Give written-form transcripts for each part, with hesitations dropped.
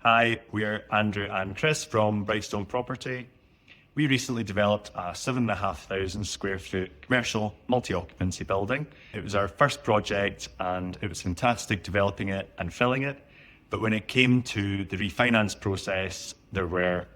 Hi, we're Andrew and Chris from Brightstone Property. We recently developed a 7,500 square foot commercial multi-occupancy building. It was our first project and it was fantastic developing it and filling it. But when it came to the refinance process, there were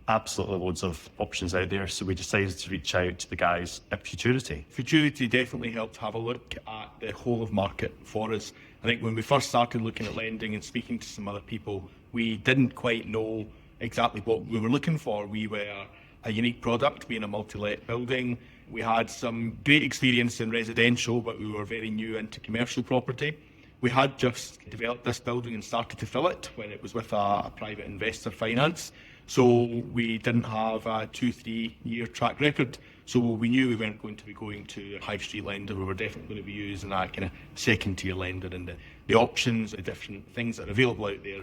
absolutely loads of options out there. So we decided to reach out to the guys at Futurity. Futurity definitely helped have a look at the whole of market for us. I think when we first started looking at lending and speaking to some other people, we didn't quite know exactly what we were looking for. We were a unique product, being a multi-let building. We had some great experience in residential, but we were very new into commercial property. We had just developed this building and started to fill it when it was with a private investor finance. So we didn't have a 2-3 year track record. So we knew we weren't going to be going to a high street lender. We were definitely going to be using that kind of second tier lender, and the options, the different things that are available out there,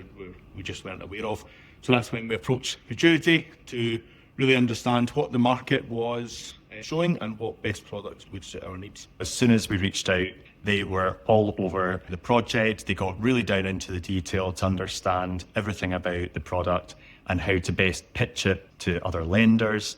we just weren't aware of. So that's when we approached Futurity to really understand what the market was showing and what best products would suit our needs. As soon as we reached out, they were all over the project. They got really down into the detail to understand everything about the product and how to best pitch it to other lenders.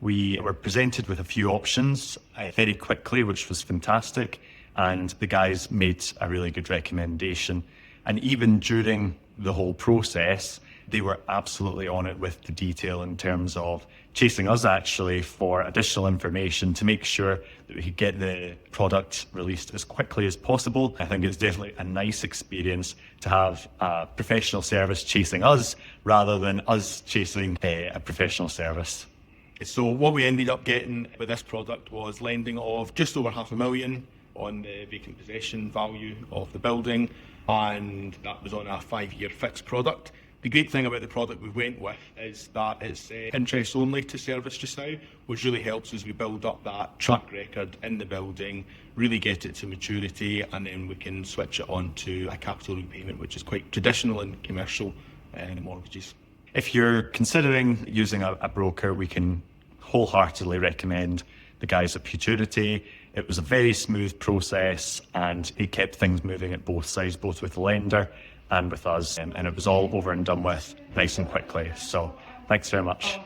We were presented with a few options very quickly, which was fantastic. And the guys made a really good recommendation. And even during the whole process, they were absolutely on it with the detail in terms of chasing us actually for additional information to make sure that we could get the product released as quickly as possible. I think it's definitely a nice experience to have a professional service chasing us rather than us chasing a professional service. So what we ended up getting with this product was lending of just over $500,000 on the vacant possession value of the building, and that was on a 5-year fixed product. The great thing about the product we went with is that it's interest only to service just now, which really helps as we build up that track record in the building, really get it to maturity, and then we can switch it on to a capital repayment, which is quite traditional in commercial mortgages. If you're considering using a broker, we can wholeheartedly recommend the guys at Futurity. It was a very smooth process and it kept things moving at both sides, both with the lender and with us, and it was all over and done with nice and quickly. So thanks very much.